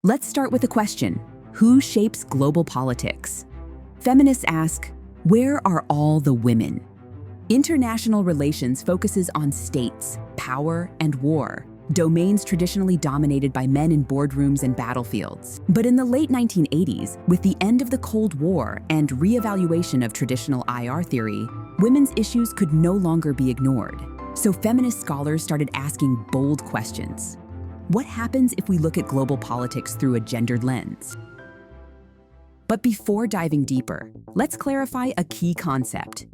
Let's start with a question: who shapes global politics? Feminists ask, where are all the women? International relations focuses on states, power, and war, domains traditionally dominated by men in boardrooms and battlefields. But in the late 1980s, with the end of the Cold War and re-evaluation of traditional IR theory, women's issues could no longer be ignored. So feminist scholars started asking bold questions. What happens if we look at global politics through a gendered lens? But before diving deeper, let's clarify a key concept.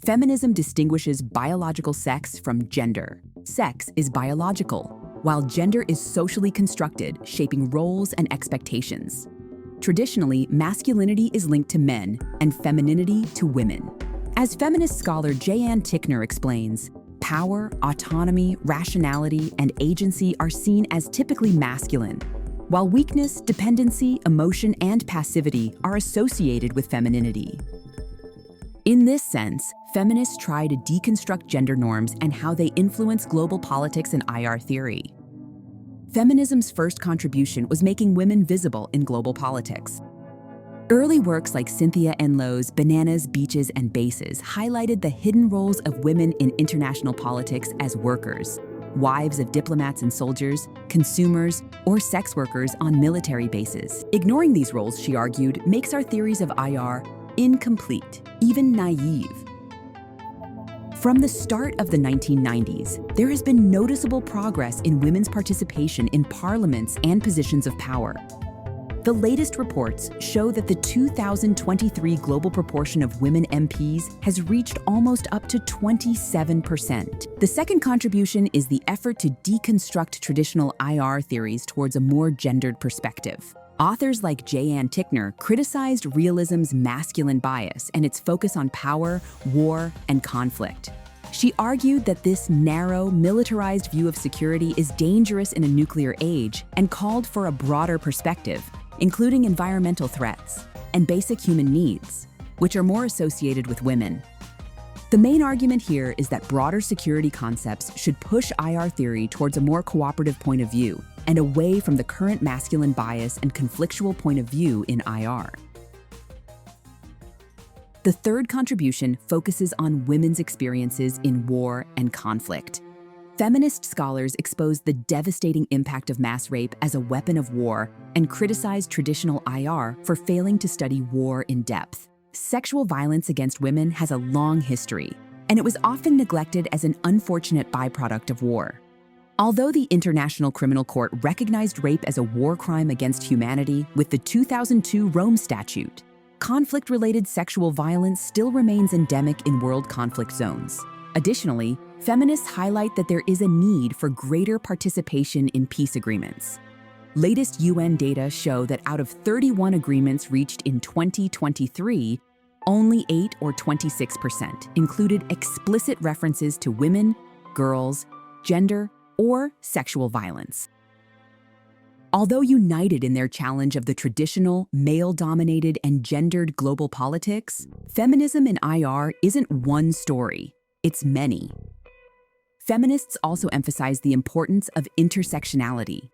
Feminism distinguishes biological sex from gender. Sex is biological, while gender is socially constructed, shaping roles and expectations. Traditionally, masculinity is linked to men and femininity to women. As feminist scholar J.Ann Tickner explains, power, autonomy, rationality, and agency are seen as typically masculine, while weakness, dependency, emotion, and passivity are associated with femininity. In this sense, feminists try to deconstruct gender norms and how they influence global politics and IR theory. Feminism's first contribution was making women visible in global politics. Early works like Cynthia Enlow's Bananas, Beaches, and Bases highlighted the hidden roles of women in international politics as workers, wives of diplomats and soldiers, consumers, or sex workers on military bases. Ignoring these roles, she argued, makes our theories of IR incomplete, even naive. From the start of the 1990s, there has been noticeable progress in women's participation in parliaments and positions of power. The latest reports show that the 2023 global proportion of women MPs has reached almost up to 27%. The second contribution is the effort to deconstruct traditional IR theories towards a more gendered perspective. Authors like J.Ann Tickner criticized realism's masculine bias and its focus on power, war, and conflict. She argued that this narrow, militarized view of security is dangerous in a nuclear age and called for a broader perspective, including environmental threats and basic human needs, which are more associated with women. The main argument here is that broader security concepts should push IR theory towards a more cooperative point of view and away from the current masculine bias and conflictual point of view in IR. The third contribution focuses on women's experiences in war and conflict. Feminist scholars expose the devastating impact of mass rape as a weapon of war and criticize traditional IR for failing to study war in depth. Sexual violence against women has a long history, and it was often neglected as an unfortunate byproduct of war. Although the International Criminal Court recognized rape as a war crime against humanity with the 2002 Rome Statute, conflict-related sexual violence still remains endemic in world conflict zones. Additionally, feminists highlight that there is a need for greater participation in peace agreements. Latest UN data show that out of 31 agreements reached in 2023, only 8 or 26% included explicit references to women, girls, gender, or sexual violence. Although united in their challenge of the traditional, male-dominated, and gendered global politics, feminism in IR isn't one story, it's many. Feminists also emphasize the importance of intersectionality.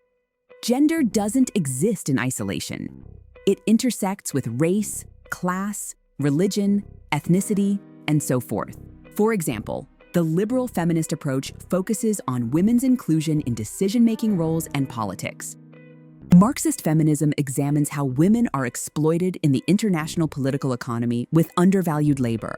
Gender doesn't exist in isolation. It intersects with race, class, religion, ethnicity, and so forth. For example, the liberal feminist approach focuses on women's inclusion in decision-making roles and politics. Marxist feminism examines how women are exploited in the international political economy with undervalued labor.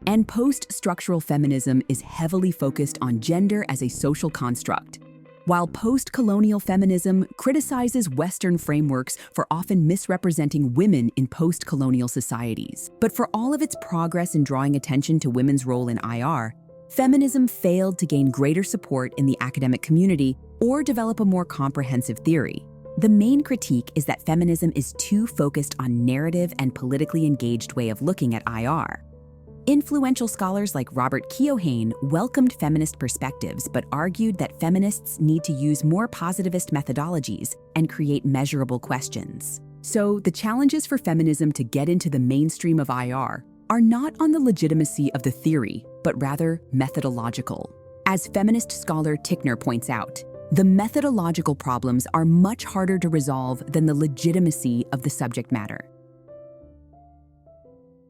And post-structural feminism is heavily focused on gender as a social construct, while post-colonial feminism criticizes Western frameworks for often misrepresenting women in post-colonial societies. But for all of its progress in drawing attention to women's role in IR, feminism failed to gain greater support in the academic community or develop a more comprehensive theory. The main critique is that feminism is too focused on narrative and politically engaged way of looking at IR. Influential scholars like Robert Keohane welcomed feminist perspectives but argued that feminists need to use more positivist methodologies and create measurable questions. So the challenges for feminism to get into the mainstream of IR are not on the legitimacy of the theory, but rather methodological. As feminist scholar Tickner points out, The methodological problems are much harder to resolve than the legitimacy of the subject matter.